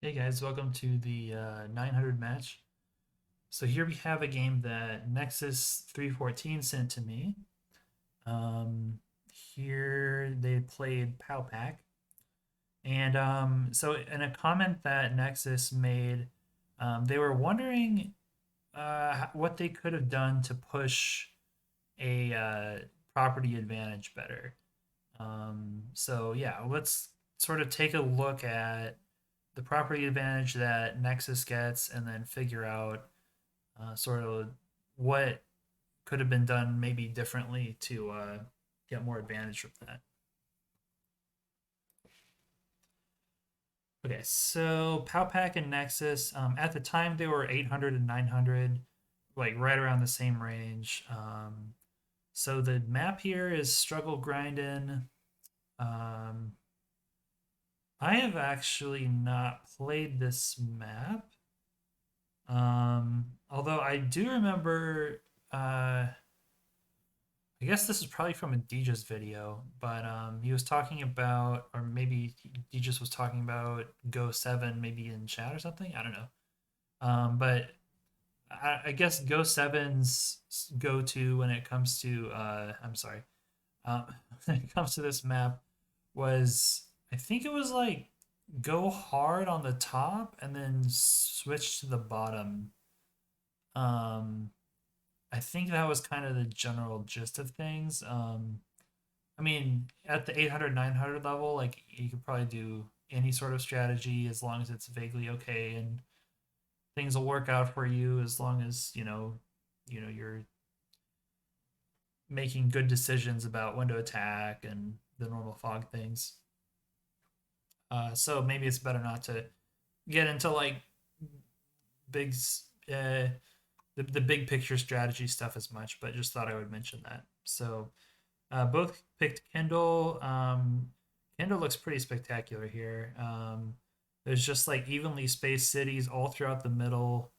Hey guys, welcome to the 900 match. So here we have a game that Nexus 314 sent to me. Here they played Pow Pack. And so in a comment that Nexus made, they were wondering what they could have done to push a property advantage better. So yeah, let's sort of take a look at the property advantage that Nexus gets, and then figure out sort of what could have been done maybe differently to get more advantage from that. Okay, so Powpack and Nexus, at the time they were 800 and 900, like right around the same range. So the map here is Struggle Grindin'. Um, I have actually not played this map. Although I do remember, I guess this is probably from a DJ's video, but he was talking about, or maybe DJ's was talking about Go 7 maybe in chat or something. I don't know. But I guess Go 7's go to when it comes to, I'm sorry, uh, when it comes to this map was, I think it was like go hard on the top and then switch to the bottom. Um, I think that was kind of the general gist of things. I mean, at the 800, 900 level, like you could probably do any sort of strategy as long as it's vaguely okay, and things will work out for you as long as, you're making good decisions about when to attack and the normal fog things. So maybe it's better not to get into like big uh the big picture strategy stuff as much, but just thought I would mention that. So both picked Kindle. Kindle looks pretty spectacular here. There's just like evenly spaced cities all throughout the middle.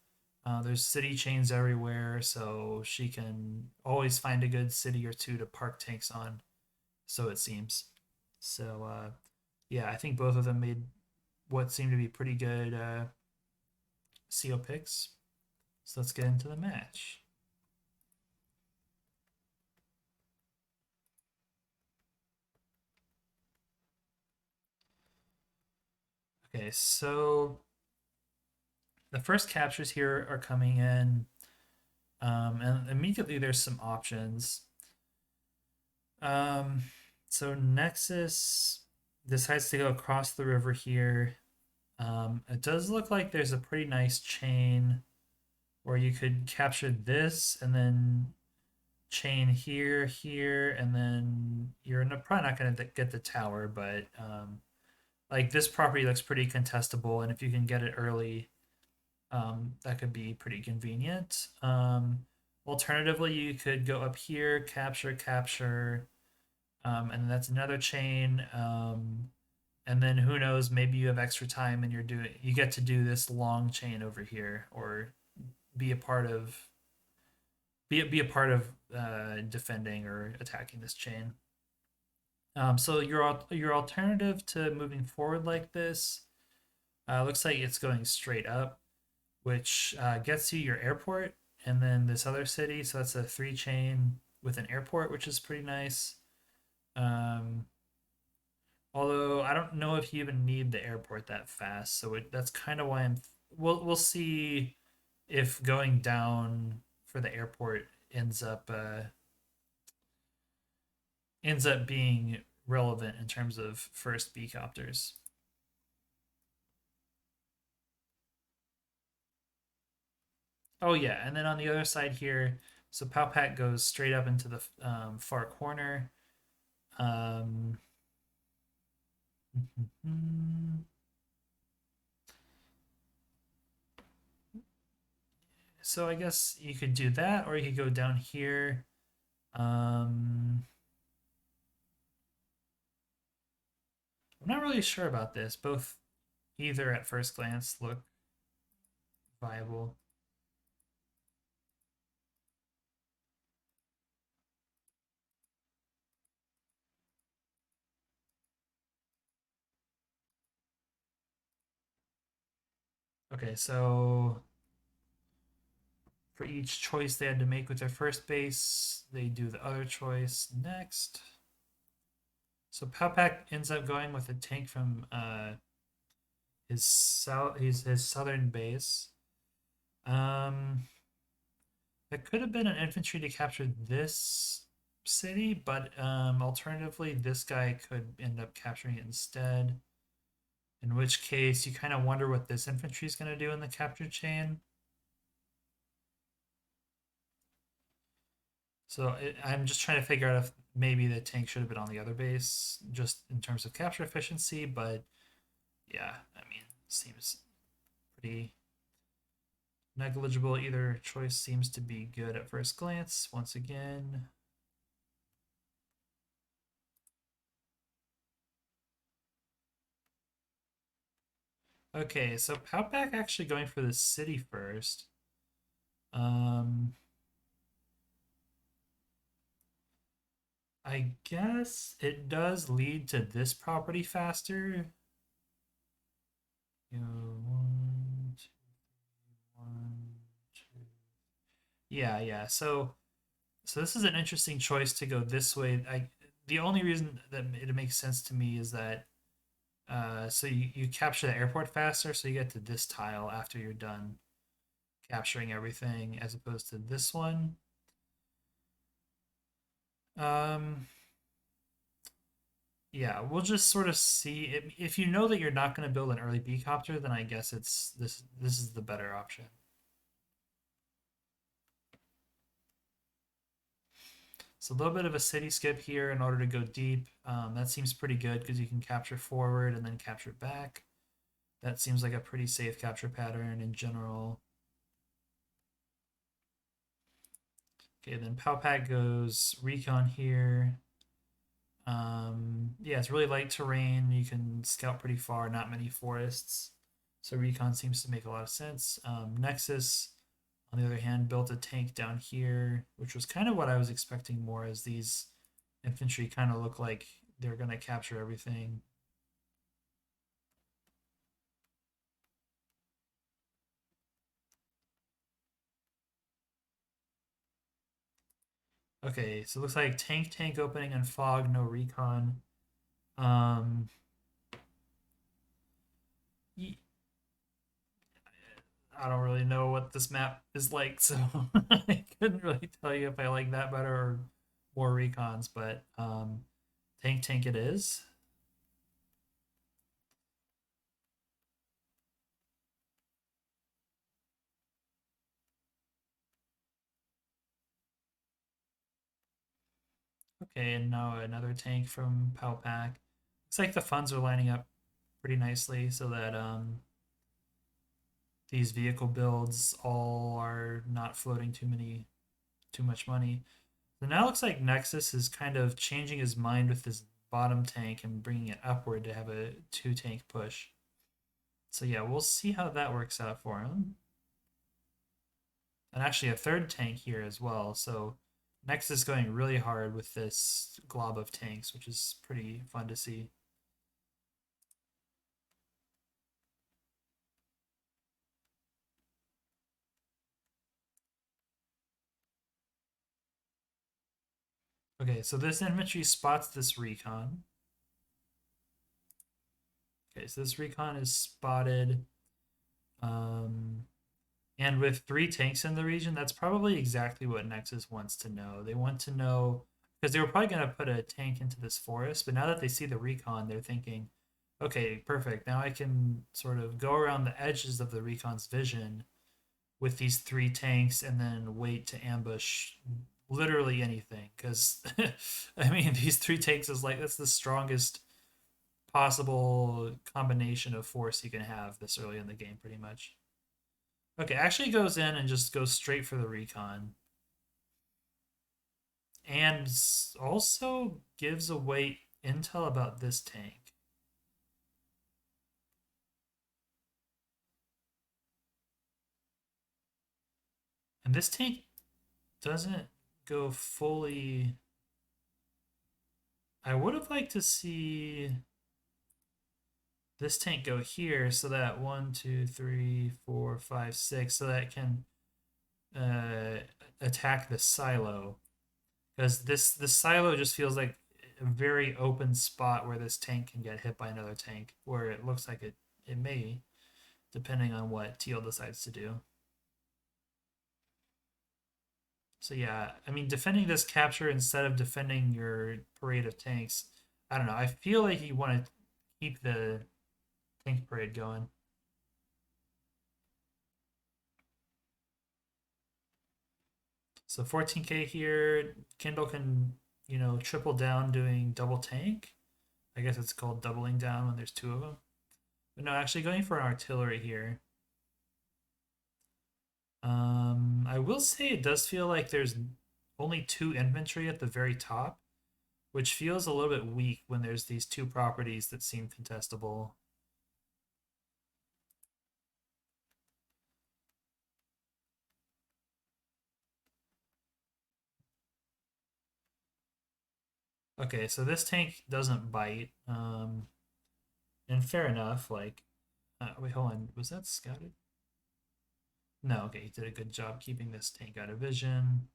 There's city chains everywhere, so she can always find a good city or two to park tanks on. So it seems. So yeah, I think both of them made what seemed to be pretty good CO picks. So let's get into the match. Okay, so the first captures here are coming in, and immediately there's some options. Um, so Nexus decides to go across the river here. It does look like there's a pretty nice chain where you could capture this and then chain here, here, and then you're probably not going to get the tower, but like this property looks pretty contestable, and if you can get it early, that could be pretty convenient. Alternatively, you could go up here, capture, capture, and that's another chain. And then who knows? Maybe you have extra time and you get to do this long chain over here, or be a part of be a part of defending or attacking this chain. So your alternative to moving forward like this looks like it's going straight up, which gets you your airport and then this other city. So that's a three chain with an airport, which is pretty nice. Um, Although I don't know if you even need the airport that fast, so that's kind of why we'll see if going down for the airport ends up being relevant in terms of first B copters. Oh yeah, and then on the other side here, so Palpat goes straight up into the far corner. Um, so I guess you could do that, or you could go down here. Um, I'm not really sure about this. Both either at first glance look viable. Okay, so for each choice they had to make with their first base, they do the other choice next. So Palpak ends up going with a tank from his southern base. Um, it could have been an infantry to capture this city, but alternatively, this guy could end up capturing it instead. In which case, you kind of wonder what this infantry is going to do in the capture chain. I'm just trying to figure out if maybe the tank should have been on the other base, just in terms of capture efficiency. But yeah, I mean, seems pretty negligible. Either choice seems to be good at first glance. Once again, okay, so Poutback actually going for the city first. Um, I guess it does lead to this property faster. You know, one, two, one, two. Yeah, yeah. So this is an interesting choice to go this way. The only reason that it makes sense to me is that so you capture the airport faster, so you get to this tile after you're done capturing everything, as opposed to this one. Um, yeah, we'll just sort of see. If you know that you're not going to build an early B copter, then I guess it's this. This is the better option. So a little bit of a city skip here in order to go deep. That seems pretty good because you can capture forward and then capture back. That seems like a pretty safe capture pattern in general. Okay, then Palpak goes recon here. Yeah, it's really light terrain. You can scout pretty far, not many forests. So recon seems to make a lot of sense. Nexus, on the other hand, built a tank down here, which was kind of what I was expecting more, as these infantry kind of look like they're going to capture everything. Okay, so it looks like tank opening and fog, no recon. Um, I don't really know what this map is like, so I couldn't really tell you if I like that better or more recons. But tank it is. Okay, and now another tank from Palpak. Looks like the funds are lining up pretty nicely, so that these vehicle builds all are not floating too much money. So now it looks like Nexus is kind of changing his mind with this bottom tank and bringing it upward to have a two tank push. So yeah, we'll see how that works out for him. And actually a third tank here as well. So Nexus is going really hard with this glob of tanks, which is pretty fun to see. Okay, so this infantry spots this recon. Okay, so this recon is spotted. Um, and with three tanks in the region, that's probably exactly what Nexus wants to know. They want to know because they were probably going to put a tank into this forest, but now that they see the recon, they're thinking, okay, perfect. Now I can sort of go around the edges of the recon's vision with these three tanks and then wait to ambush literally anything. Because, I mean, these three tanks is like, that's the strongest possible combination of force you can have this early in the game, pretty much. Okay, actually goes in and just goes straight for the recon. And also gives away intel about this tank. And this tank doesn't go fully. I would have liked to see this tank go here so that 1, 2, 3, 4, 5, 6, so that it can uh, attack the silo, because this silo just feels like a very open spot where this tank can get hit by another tank, where it looks like it may, depending on what Teal decides to do. So yeah, I mean, defending this capture instead of defending your parade of tanks, I don't know. I feel like you want to keep the tank parade going. So 14k here, Kindle can, triple down doing double tank. I guess it's called doubling down when there's two of them. But no, actually going for an artillery here. I will say it does feel like there's only two infantry at the very top, which feels a little bit weak when there's these two properties that seem contestable. Okay, so this tank doesn't bite. And fair enough. Like, wait, hold on. Was that scouted? No. Okay, he did a good job keeping this tank out of vision.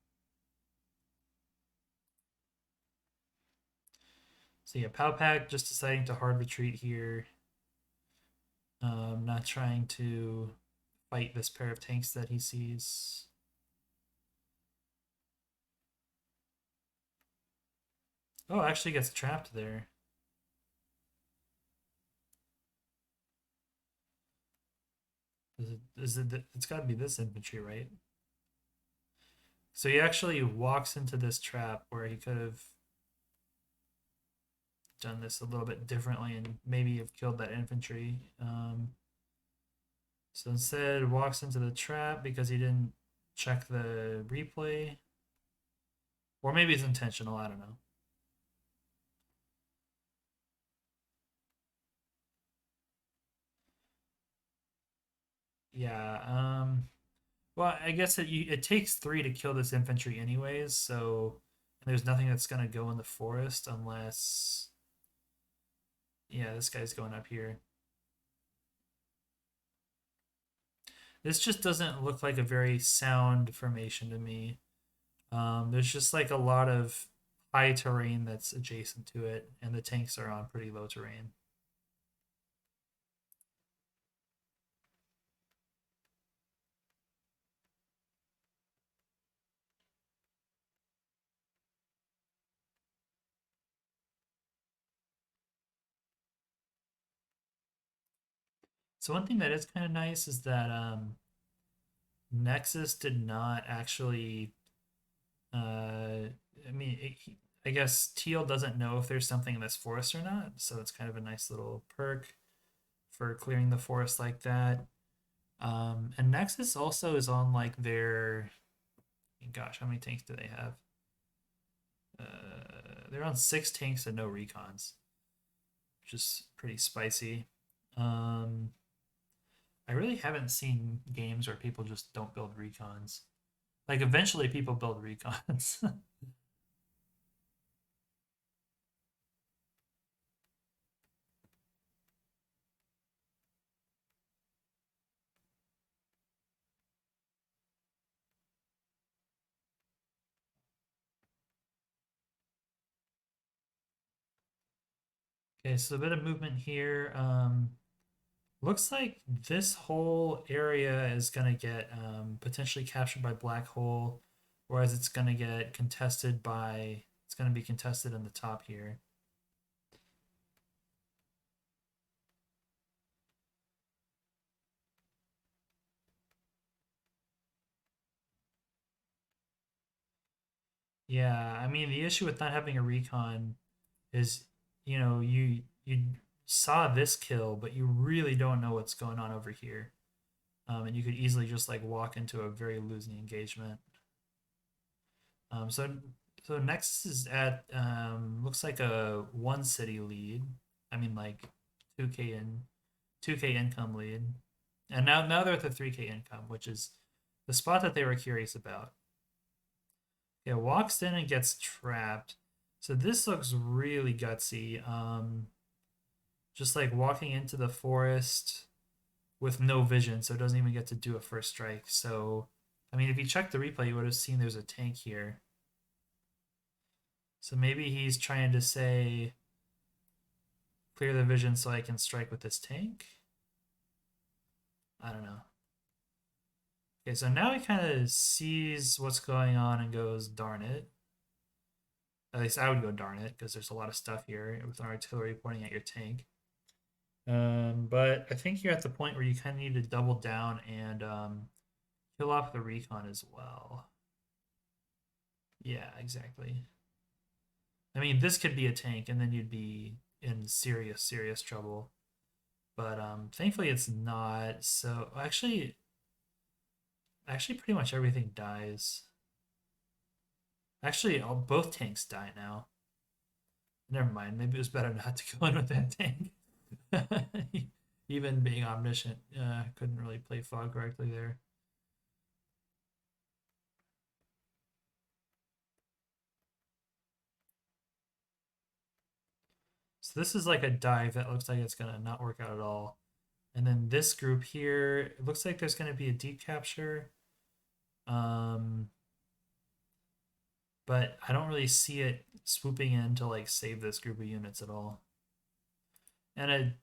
So yeah, Powpack just deciding to hard retreat here. Not trying to fight this pair of tanks that he sees. Oh, actually gets trapped there. It's got to be this infantry, right? So he actually walks into this trap where he could have done this a little bit differently and maybe have killed that infantry. So instead, walks into the trap because he didn't check the replay, or maybe it's intentional. I don't know. Yeah. Well, I guess it takes three to kill this infantry anyways. So there's nothing that's gonna go in the forest unless, yeah, this guy's going up here. This just doesn't look like a very sound formation to me. There's just like a lot of high terrain that's adjacent to it, and the tanks are on pretty low terrain. So one thing that is kind of nice is that Nexus did not actually. I mean, I guess Teal doesn't know if there's something in this forest or not, so it's kind of a nice little perk for clearing the forest like that. And Nexus also is on like their, gosh, how many tanks do they have? They're on 6 tanks and no recons, which is pretty spicy. Um, I really haven't seen games where people just don't build recons. Like eventually people build recons. Okay, so a bit of movement here. Looks like this whole area is gonna get potentially captured by Black Hole, whereas it's gonna get contested by. It's gonna be contested in the top here. Yeah, I mean the issue with not having a recon is, you saw this kill, but you really don't know what's going on over here, and you could easily just like walk into a very losing engagement. So next is at looks like a 1 city lead. I mean like 2k income lead, and now they're at the 3k income, which is the spot that they were curious about. Yeah, walks in and gets trapped. So this looks really gutsy. just like walking into the forest with no vision, so it doesn't even get to do a first strike. So, I mean, if you check the replay, you would have seen there's a tank here. So maybe he's trying to say, clear the vision so I can strike with this tank. I don't know. Okay, so now he kind of sees what's going on and goes, darn it. At least I would go darn it, because there's a lot of stuff here with artillery pointing at your tank. But I think you're at the point where you kind of need to double down and kill off the recon as well. Yeah, exactly. I mean, this could be a tank, and then you'd be in serious, serious trouble. But thankfully, it's not. So actually, pretty much everything dies. Actually, both tanks die now. Never mind. Maybe it was better not to go in with that tank. Even being omniscient, couldn't really play fog correctly there. So this is like a dive that looks like it's gonna not work out at all. And then this group here, it looks like there's gonna be a deep capture. Um, but I don't really see it swooping in to like save this group of units at all. And a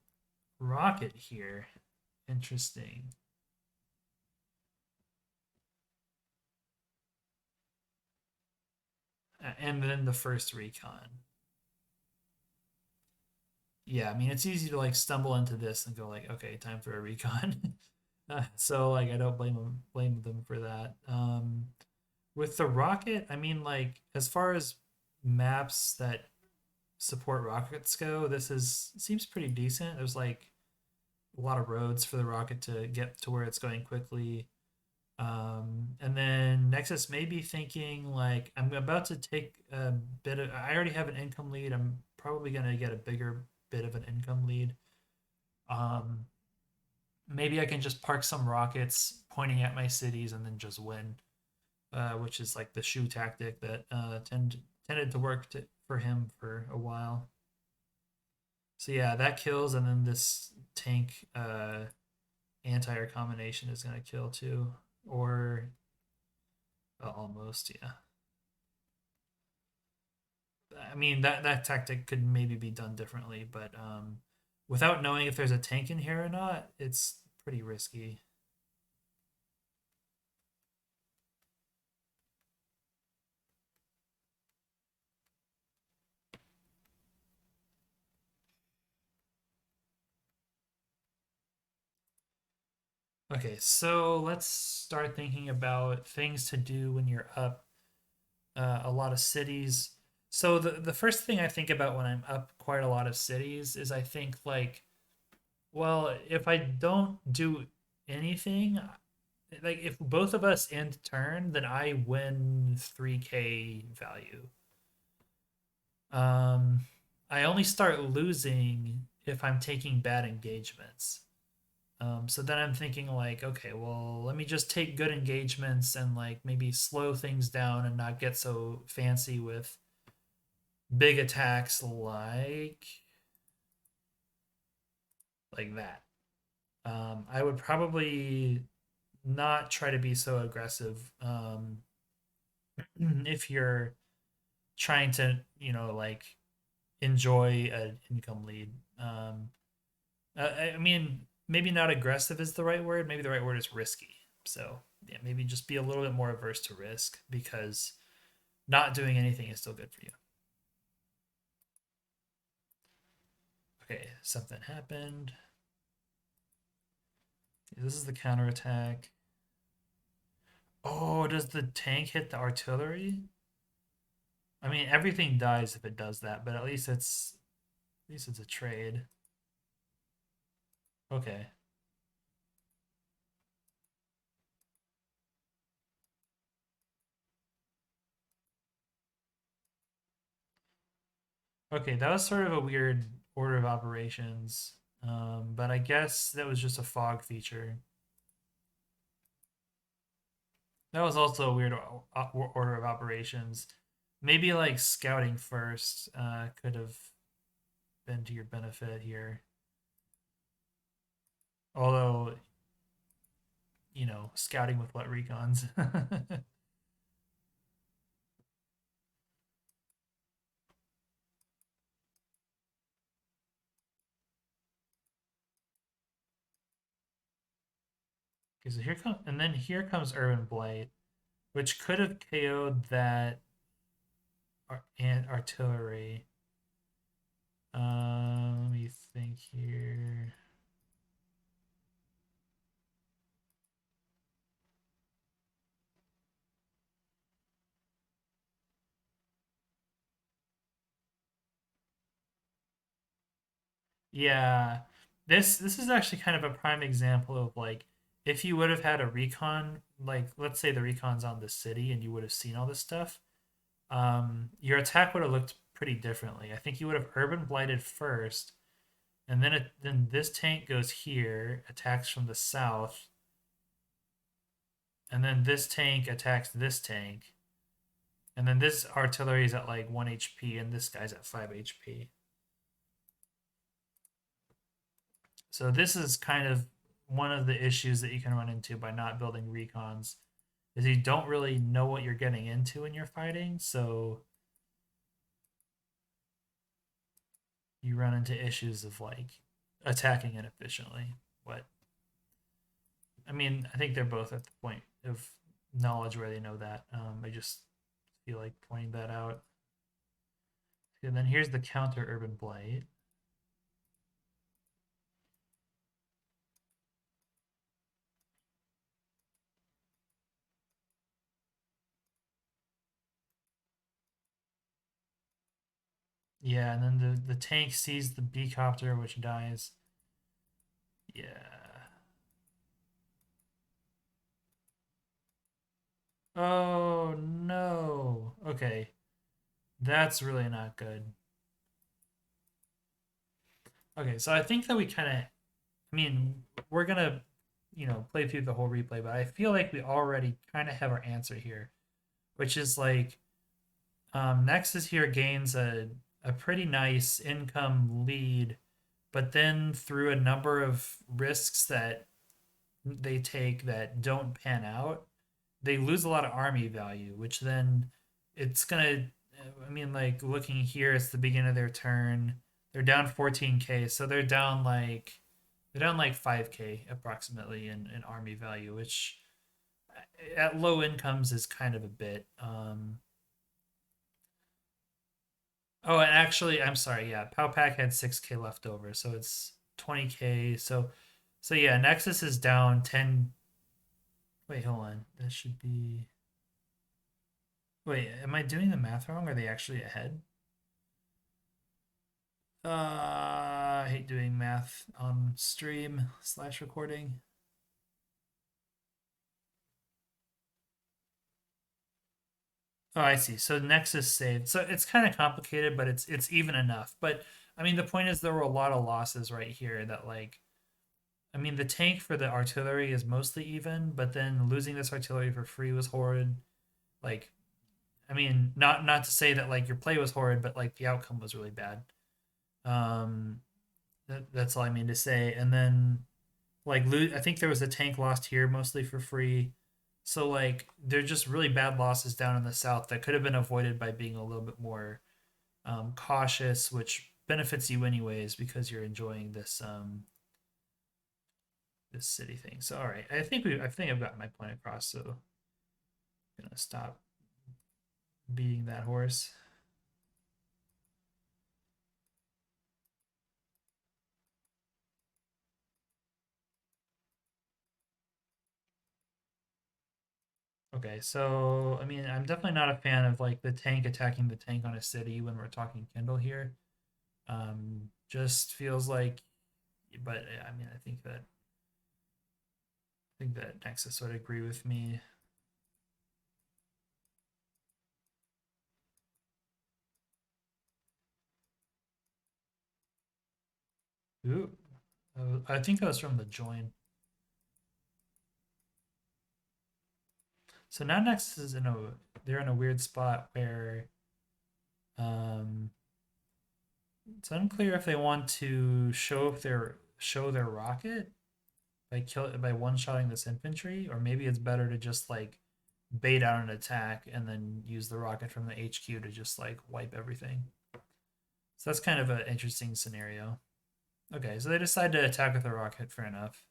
rocket here. Interesting. And then the first recon. Yeah, I mean it's easy to like stumble into this and go like, okay, time for a recon. So like I don't blame them for that. With the rocket, I mean like as far as maps that support rockets go, this is seems pretty decent. There's like a lot of roads for the rocket to get to where it's going quickly. And then Nexus may be thinking like I'm about to take a bit of. I already have an income lead. I'm probably gonna get a bigger bit of an income lead. Um, Maybe I can just park some rockets pointing at my cities and then just win, which is like the shoe tactic that tended to work for him for a while. So yeah, that kills, and then this tank anti-air combination is gonna kill too, or almost, yeah. I mean that tactic could maybe be done differently, but without knowing if there's a tank in here or not, it's pretty risky. Okay, so let's start thinking about things to do when you're up a lot of cities. So the first thing I think about when I'm up quite a lot of cities is I think like, well, if I don't do anything, like if both of us end turn, then I win 3k value. Um, I only start losing if I'm taking bad engagements. So then I'm thinking like, okay, well, let me just take good engagements and like maybe slow things down and not get so fancy with big attacks like that. I would probably not try to be so aggressive if you're trying to, like enjoy an income lead. I mean, maybe not aggressive is the right word. Maybe the right word is risky. So yeah, maybe just be a little bit more averse to risk because not doing anything is still good for you. Okay, something happened. This is the counterattack. Oh, does the tank hit the artillery? I mean, everything dies if it does that, but at least it's a trade. Okay. Okay, that was sort of a weird order of operations. But I guess that was just a fog feature. That was also a weird order of operations. Maybe like scouting first could have been to your benefit here. Although, scouting with what recons. Because here comes, and then here comes Urban Blight, which could have KO'd that artillery. Let me think here. Yeah, this is actually kind of a prime example of like if you would have had a recon, like let's say the recon's on the city and you would have seen all this stuff, your attack would have looked pretty differently. I think you would have urban blighted first, and then this tank goes here, attacks from the south, and then this tank attacks this tank, and then this artillery is at like 1 HP, and this guy's at 5 HP. So this is kind of one of the issues that you can run into by not building recons is you don't really know what you're getting into when you're fighting, so you run into issues of like attacking inefficiently. But I mean, I think they're both at the point of knowledge where they know that. I just feel like pointing that out. And then here's the counter urban blight. Yeah, and then the tank sees the B copter, which dies. Yeah. Oh no. Okay. That's really not good. Okay, so I think that we kind of, I mean, we're gonna, play through the whole replay, but I feel like we already kind of have our answer here, which is like, Nexus here gains a pretty nice income lead, but then through a number of risks that they take that don't pan out, they lose a lot of army value, which then it's gonna. I mean, like looking here, it's the beginning of their turn. They're down 14K, so they're down like 5K approximately in army value, which at low incomes is kind of a bit. Oh, and actually, I'm sorry. Yeah, Pow Pack had 6K left over, so it's 20K. So yeah, Nexus is down 10. Wait, hold on. That should be. Wait, am I doing the math wrong? Are they actually ahead? I hate doing math on stream slash recording. Oh, I see. So Nexus saved. So it's kind of complicated, but it's even enough. But I mean, the point is there were a lot of losses right here that like I mean, the tank for the artillery is mostly even, but then losing this artillery for free was horrid. Like, I mean, not to say that like your play was horrid, but like the outcome was really bad. Um, that's all I mean to say. And then like I think there was a tank lost here mostly for free. So like they're just really bad losses down in the south that could have been avoided by being a little bit more cautious, which benefits you anyways because you're enjoying this city thing. So all right, I think I've got my point across. So I'm gonna stop beating that horse. Okay, so I mean, I'm definitely not a fan of like the tank attacking the tank on a city when we're talking Kindle here. Just feels like, but I mean, I think that Nexus would agree with me. Ooh, I think that was from the join. So now Nexus is they're in a weird spot where um it's unclear if they want to show their rocket by one-shotting this infantry, or maybe it's better to just like bait out an attack and then use the rocket from the HQ to just like wipe everything. So that's kind of an interesting scenario. Okay, so they decide to attack with a rocket. Fair enough.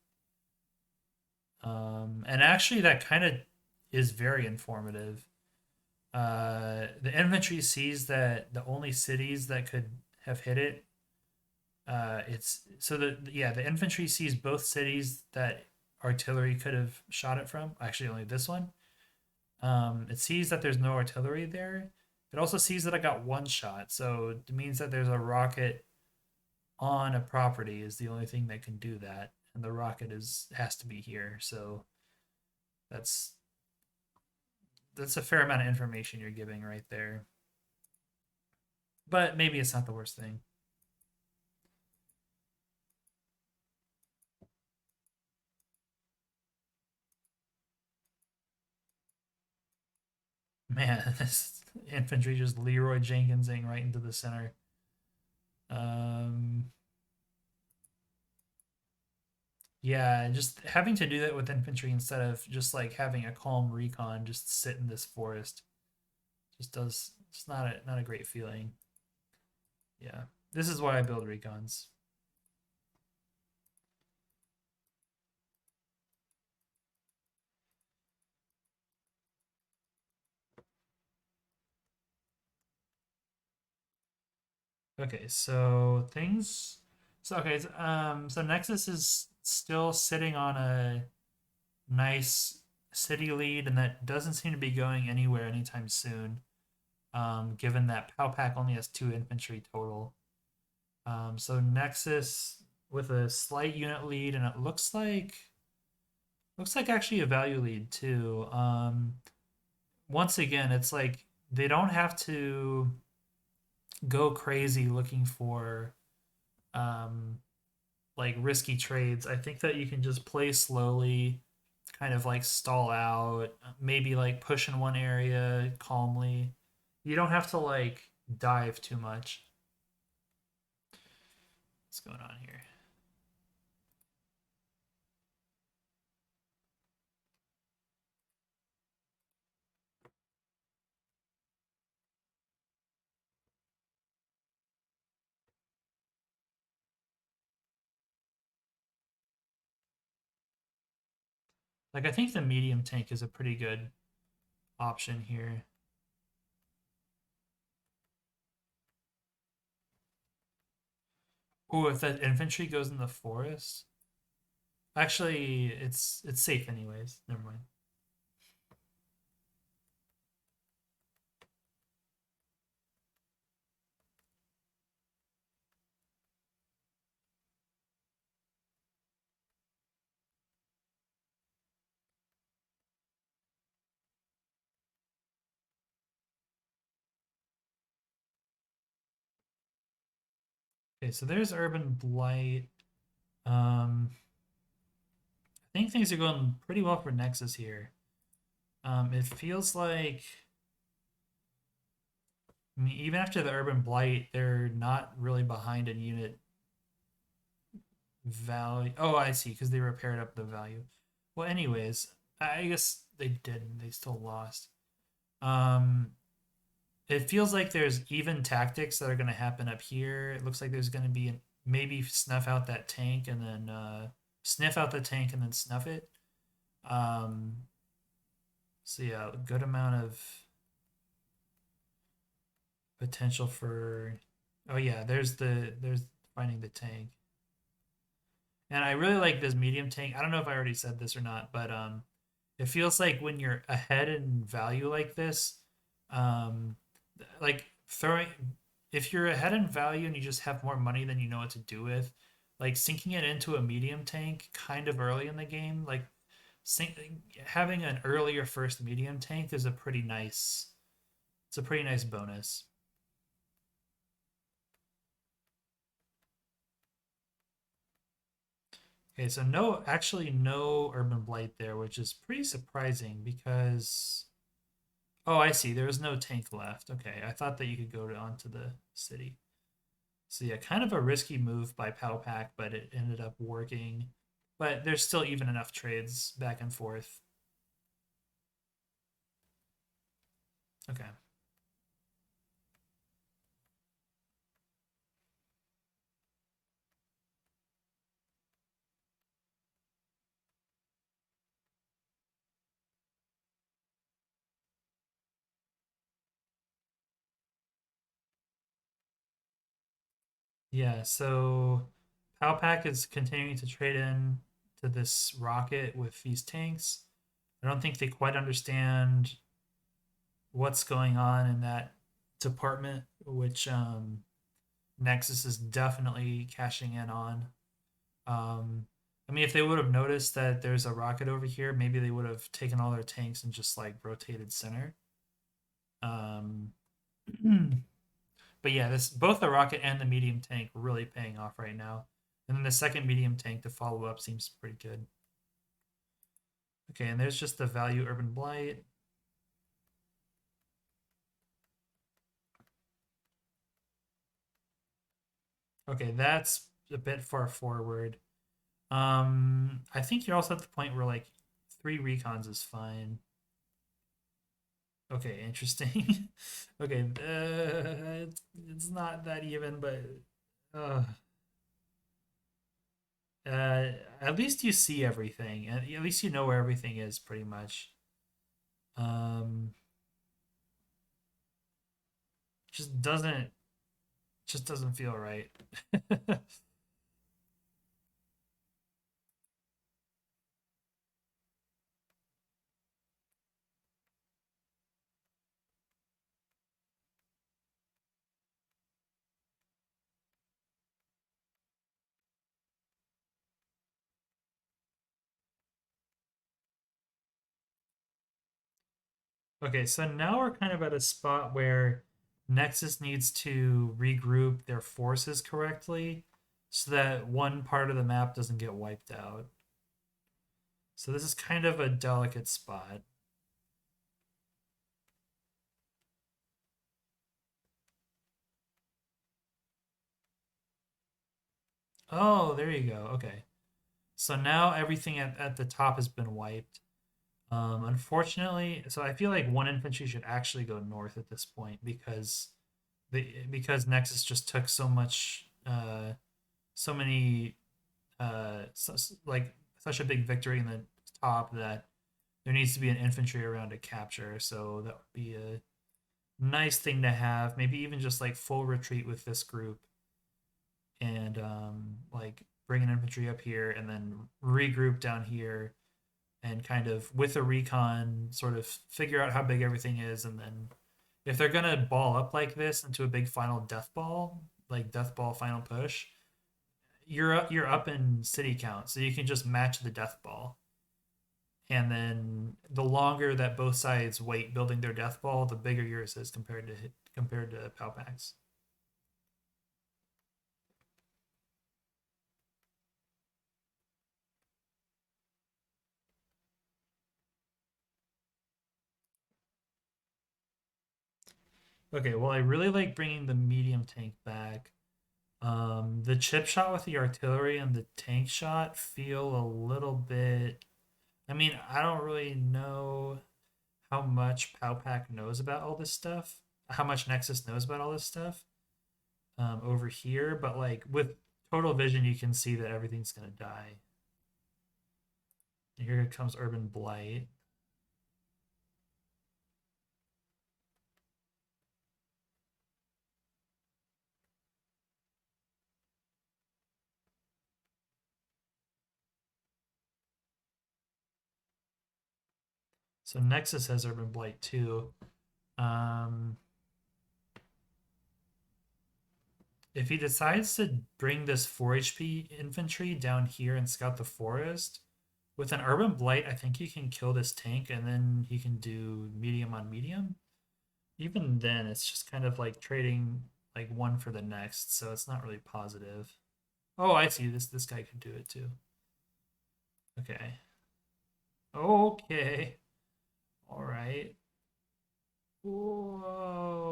And actually, that kind of is very informative. The infantry sees that the only cities that could have hit it, it's so the infantry sees both cities that artillery could have shot it from. Actually, only this one. It sees that there's no artillery there. It also sees that I got one shot, so it means that there's a rocket on a property is the only thing that can do that, and the rocket is has to be here. So that's that's a fair amount of information you're giving right there. But maybe it's not the worst thing. Man, this infantry just Leroy Jenkinsing right into the center. Um, yeah, just having to do that with infantry instead of just like having a calm recon just sit in this forest just does it's not a great feeling. Yeah. This is why I build recons. Okay, so things so Nexus is still sitting on a nice city lead and that doesn't seem to be going anywhere anytime soon. Given that Powpack only has 2 infantry total. So Nexus with a slight unit lead, and it looks like actually a value lead too. Once again, it's like they don't have to go crazy looking for um, like risky trades. I think that you can just play slowly, kind of like stall out, maybe like push in one area calmly. You don't have to like dive too much. What's going on here? Like I think the medium tank is a pretty good option here. Oh, if that infantry goes in the forest, actually, it's safe anyways. Never mind. Okay, so there's urban blight. I think things are going pretty well for Nexus here. It feels like I mean, even after the urban blight, they're not really behind in unit value. Oh, I see, because they repaired up the value. Well, anyways, I guess they didn't. They still lost. Um, it feels like there's even tactics that are going to happen up here. It looks like there's going to be maybe snuff out that tank and then sniff out the tank and then snuff it. Um, so yeah, a good amount of potential for. Oh yeah, there's finding the tank. And I really like this medium tank. I don't know if I already said this or not, but it feels like when you're ahead in value like this, um, like throwing if you're ahead in value and you just have more money than you know what to do with, like sinking it into a medium tank kind of early in the game, like sink, having an earlier first medium tank is a pretty nice. It's a pretty nice bonus. Okay, so actually no urban blight there, which is pretty surprising because oh, I see. There was no tank left. Okay, I thought that you could go onto the city. So yeah, kind of a risky move by Powpack, but it ended up working. but there's still even enough trades back and forth. Okay. Yeah, so Palpak is continuing to trade in to this rocket with these tanks. I don't think they quite understand what's going on in that department, which Nexus is definitely cashing in on. Um, I mean, if they would have noticed that there's a rocket over here, maybe they would have taken all their tanks and just like rotated center. Um, but yeah, this both the rocket and the medium tank really paying off right now. And then the second medium tank to follow up seems pretty good. Okay, and there's just the value urban blight. Okay, that's a bit far forward. I think you're also at the point where like 3 recons is fine. Okay, interesting. Okay, it's not that even, but uh, at least you see everything, and at least you know where everything is, pretty much. Um, just doesn't just doesn't feel right. Okay, so now we're kind of at a spot where Nexus needs to regroup their forces correctly so that one part of the map doesn't get wiped out. So this is kind of a delicate spot. Oh, there you go. Okay. So now everything at the top has been wiped. Unfortunately, so I feel like one infantry should actually go north at this point because Nexus just took so many like such a big victory in the top that there needs to be an infantry around to capture. So that would be a nice thing to have. Maybe even just like full retreat with this group and like bring an infantry up here and then regroup down here and kind of with a recon sort of figure out how big everything is, and then if they're gonna ball up like this into a big final death ball, like death ball final push, you're up in city count, so you can just match the death ball. And then the longer that both sides wait building their death ball, the bigger yours is compared to Palpax. Okay, well I really like bringing the medium tank back. The chip shot with the artillery and the tank shot feel a little bit. I mean, I don't really know how much Powpack knows about all this stuff, how much Nexus knows about all this stuff over here, but like with total vision, you can see that everything's gonna die. And here comes Urban Blight. So Nexus has Urban Blight too. Um, if he decides to bring this 4 HP infantry down here and scout the forest, with an Urban Blight, I think he can kill this tank and then he can do medium on medium. Even then, it's just kind of like trading like one for the next, so it's not really positive. Oh, I see. This guy could do it too. Okay. Okay. All right. Whoa.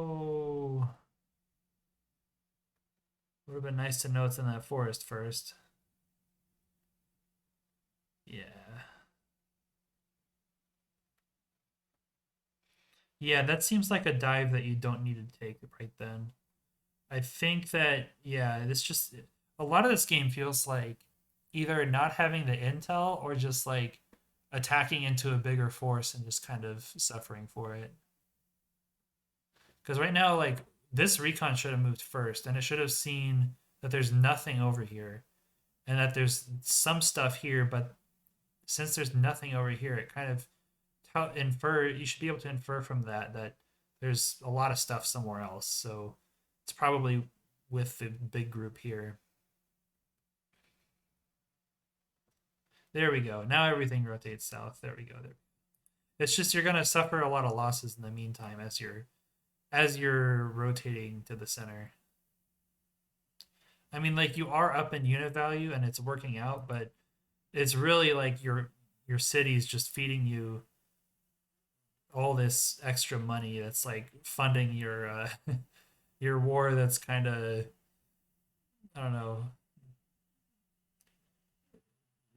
Would have been nice to know it's in that forest first. Yeah. Yeah, that seems like a dive that you don't need to take right then. I think that yeah, it's just a lot of this game feels like either not having the intel or just like attacking into a bigger force and just kind of suffering for it. Because right now, like this recon should have moved first, and it should have seen that there's nothing over here, and that there's some stuff here, but since there's nothing over here, it kind of infer you should be able to infer from that that there's a lot of stuff somewhere else. So it's probably with the big group here. There we go. Now everything rotates south. There we go. There. It's just you're gonna suffer a lot of losses in the meantime as you're rotating to the center. I mean, like you are up in unit value and it's working out, but it's really like your city's just feeding you all this extra money that's like funding your your war that's kind of I don't know,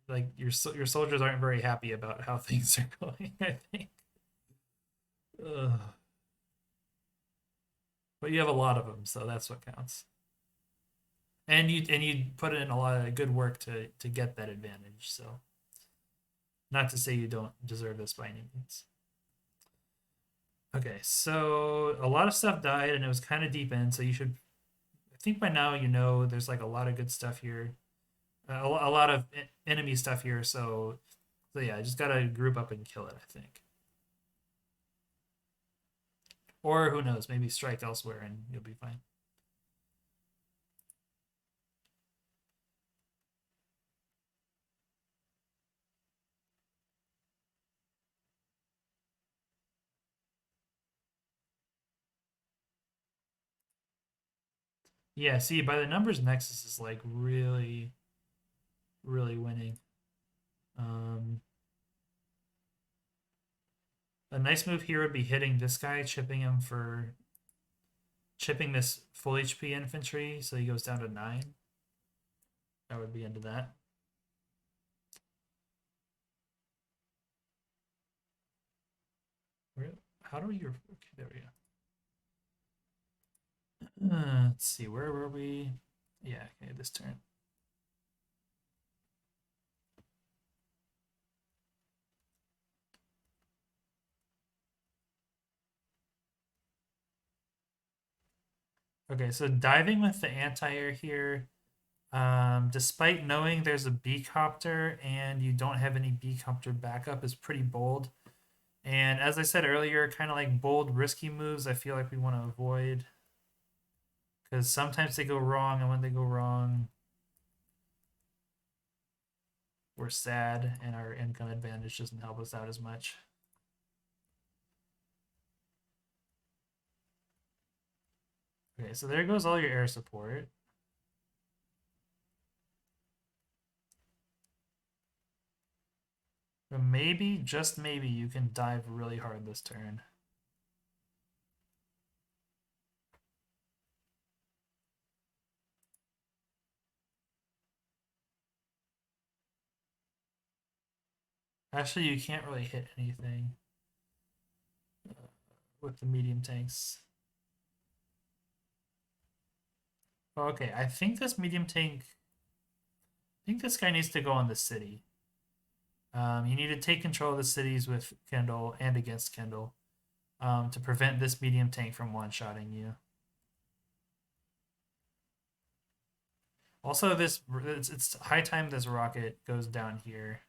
like your soldiers aren't very happy about how things are going, I think. Ugh. But you have a lot of them, so that's what counts. And you put in a lot of good work to get that advantage. So not to say you don't deserve this by any means. Okay, so a lot of stuff died and it was kind of deep in, so you should I think by now you know there's like a lot of good stuff here. A lot of enemy stuff here, so yeah, just gotta group up and kill it, I think. Or who knows, maybe strike elsewhere and you'll be fine. Yeah, see, by the numbers, Nexus is like really, really winning. Um, a nice move here would be hitting this guy, chipping this full HP infantry, so he goes down to 9. That would be into that. Where, how do you? Okay, there we go. Let's see, where were we? Yeah, okay, this turn. Okay, so diving with the anti-air here, despite knowing there's a B-copter and you don't have any B-copter backup is pretty bold. And as I said earlier, kind of like bold, risky moves, I feel like we want to avoid because sometimes they go wrong, and when they go wrong, we're sad, and our income advantage doesn't help us out as much. Okay, so there goes all your air support. But maybe, just maybe, you can dive really hard this turn. Actually, you can't really hit anything with the medium tanks. Okay, I think this medium tank. I think this guy needs to go on the city. You need to take control of the cities with Kendall and against Kendall to prevent this medium tank from one-shotting you. Also, it's high time this rocket goes down here.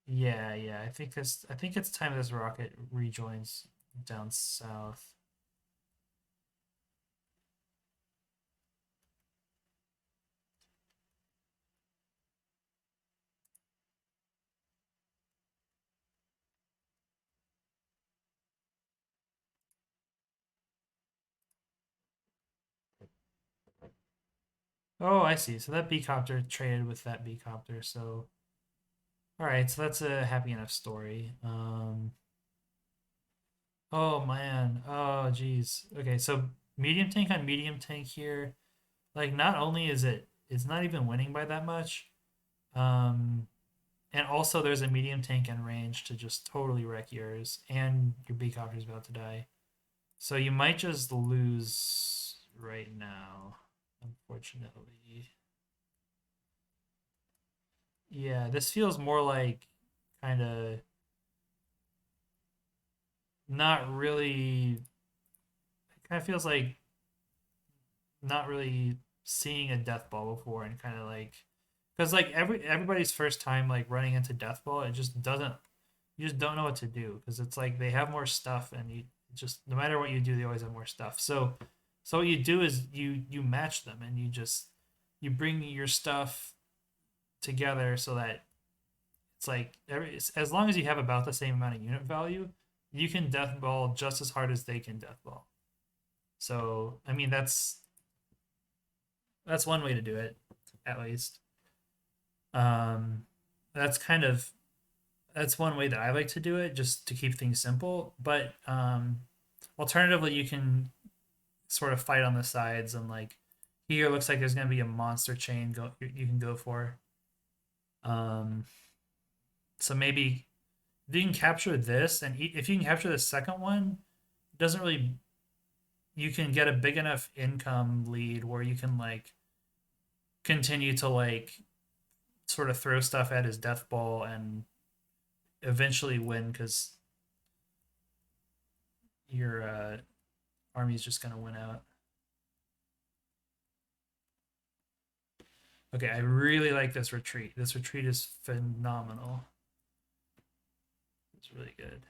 Yeah, yeah. I think it's time this rocket rejoins down south. Oh, I see. So that B copter traded with that B copter. So all right, so that's a happy enough story. Oh man. Oh geez. Okay, so medium tank on medium tank here. Like not only is it's not even winning by that much, um, and also there's a medium tank in range to just totally wreck yours, and your beecopter's about to die. So you might just lose right now, unfortunately. Yeah, this feels more like kind of not really. It kind of feels like not really seeing a death ball before, and kind of like because like everybody's first time like running into death ball, it just doesn't. You just don't know what to do because it's like they have more stuff, and you just no matter what you do, they always have more stuff. So what you do is you match them, and you bring your stuff together so that it's like as long as you have about the same amount of unit value, you can death ball just as hard as they can death ball. So I mean that's one way to do it, at least. Um, that's kind of that's one way that I like to do it, just to keep things simple. But alternatively, you can sort of fight on the sides, and like here looks like there's gonna be a monster chain you can go for. Um, so maybe if you can capture this, and if you can capture the second one, it doesn't really you can get a big enough income lead where you can like continue to like sort of throw stuff at his death ball and eventually win because your army's just gonna win out. Okay, I really like this retreat. This retreat is phenomenal. It's really good.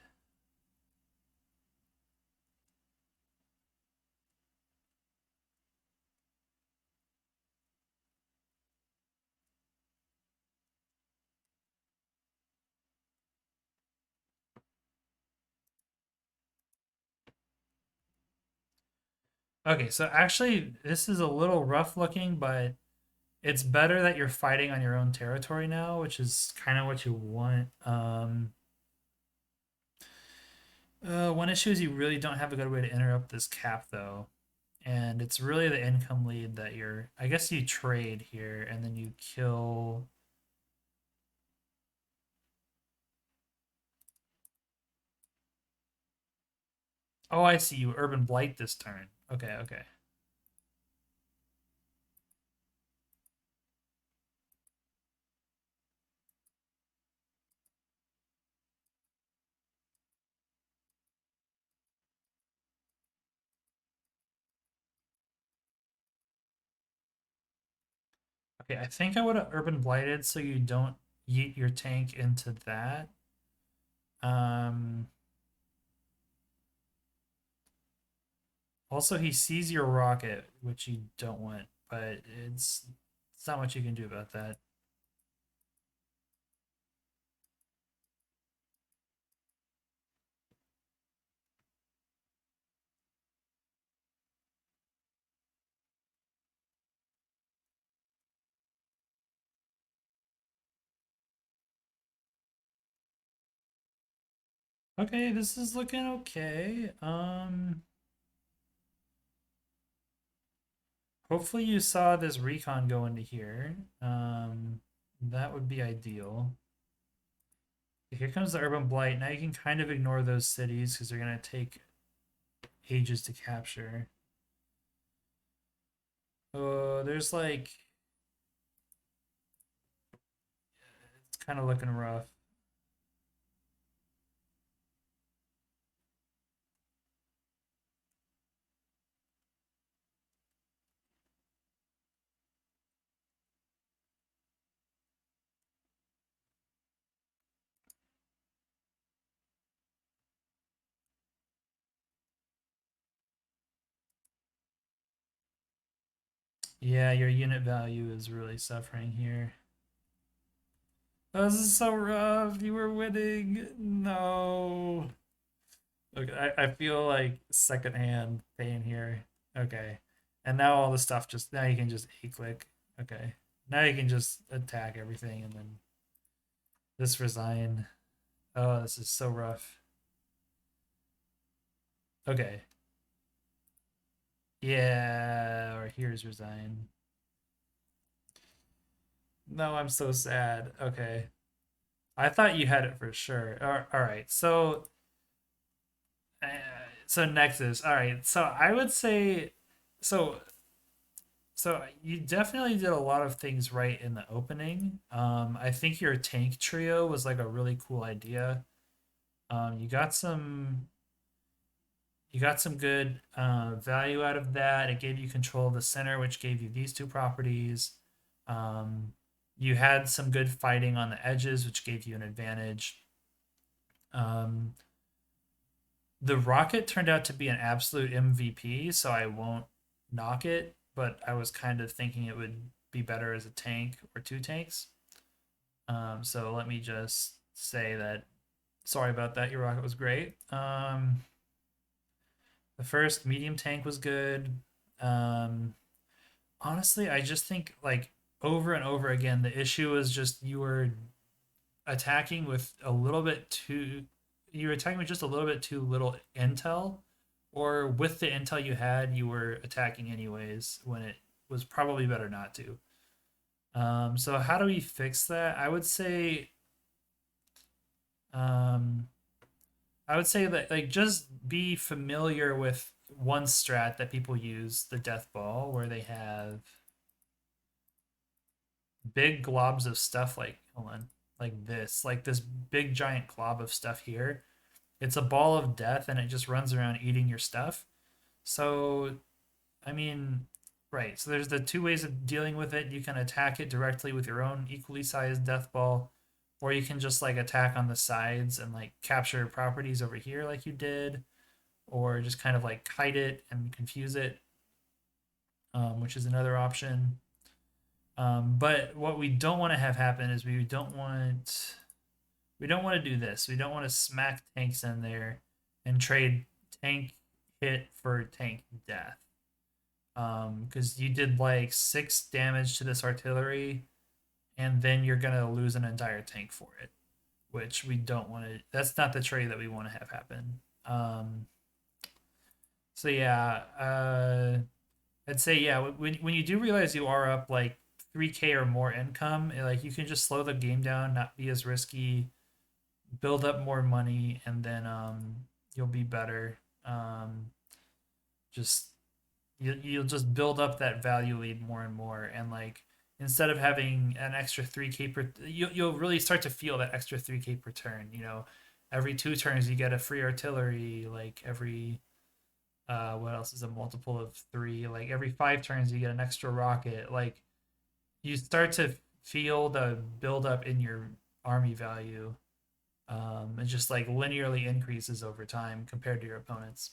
Okay, so actually, this is a little rough looking, but it's better that you're fighting on your own territory now, which is kind of what you want. One issue is you really don't have a good way to interrupt this cap, though. And it's really the income lead that you're. I guess you trade here, and then you kill. Oh, I see. You urban blight this turn. Okay, okay. Okay, I think I would have urban blighted so you don't yeet your tank into that. Um, Also, he sees your rocket, which you don't want, but it's not much you can do about that. Okay, this is looking okay. Hopefully you saw this recon go into here. That would be ideal. Here comes the urban blight. Now you can kind of ignore those cities because they're gonna take ages to capture. Oh, there's like it's kind of looking rough. Yeah, your unit value is really suffering here. Oh, this is so rough. You were winning. No. Okay, I feel like secondhand pain here. Okay. And now all the stuff just now you can just A click. Okay. Now you can just attack everything and then this resign. Oh, this is so rough. Okay. Yeah, or here's resign. No, I'm so sad. Okay. I thought you had it for sure. All right. Uh, so Nexus. All right. So I would say, so you definitely did a lot of things right in the opening. I think your tank trio was like a really cool idea. You got some good value out of that. It gave you control of the center, which gave you these two properties. Um, you had some good fighting on the edges, which gave you an advantage. Um, the rocket turned out to be an absolute MVP, so I won't knock it, but I was kind of thinking it would be better as a tank or two tanks. So let me just say that sorry about that. Your rocket was great. The first medium tank was good. Um, Honestly, I just think like over and over again, the issue was just attacking with a little bit too, you were attacking with just a little bit too little intel, or with the intel you had, you were attacking anyways when it was probably better not to. So how do we fix that? Um, I would say that like just be familiar with one strat that people use, the death ball, where they have big globs of stuff like hold on, like this big giant glob of stuff here. It's a ball of death and it just runs around eating your stuff. So I mean, right. So there's the two ways of dealing with it. You can attack it directly with your own equally sized death ball, or you can just like attack on the sides and like capture properties over here like you did, or just kind of like kite it and confuse it, which is another option. But what we don't want to have happen is we don't want to do this. We don't want to smack tanks in there and trade tank hit for tank death. Because you did like 6 damage to this artillery, and then you're gonna lose an entire tank for it, which we don't want to. That's not the trade that we want to have happen. So yeah, I'd say yeah. When you do realize you are up like 3K or more income, like you can just slow the game down, not be as risky, build up more money, and then you'll be better. Just you'll just build up that value lead more and more, and like instead of having an extra 3K per, you'll really start to feel that extra 3K per turn. Every 2 turns you get a free artillery. Like every what else is a multiple of three? Like every 5 turns you get an extra rocket. Like you start to feel the build up in your army value. It just like linearly increases over time compared to your opponents.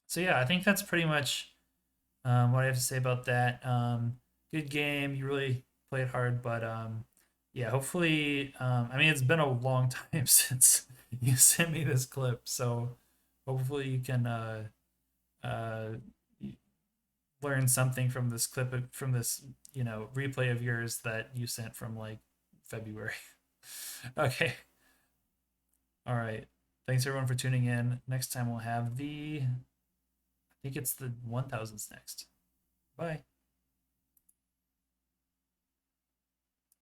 So yeah, I think that's pretty much what I have to say about that. Good game. You really played hard, but yeah, hopefully, I mean, it's been a long time since you sent me this clip, so hopefully you can uh, learn something from this clip from this replay of yours that you sent from like February. Okay, all right. Thanks everyone for tuning in. Next time we'll have I think it's the 1000s next. Bye.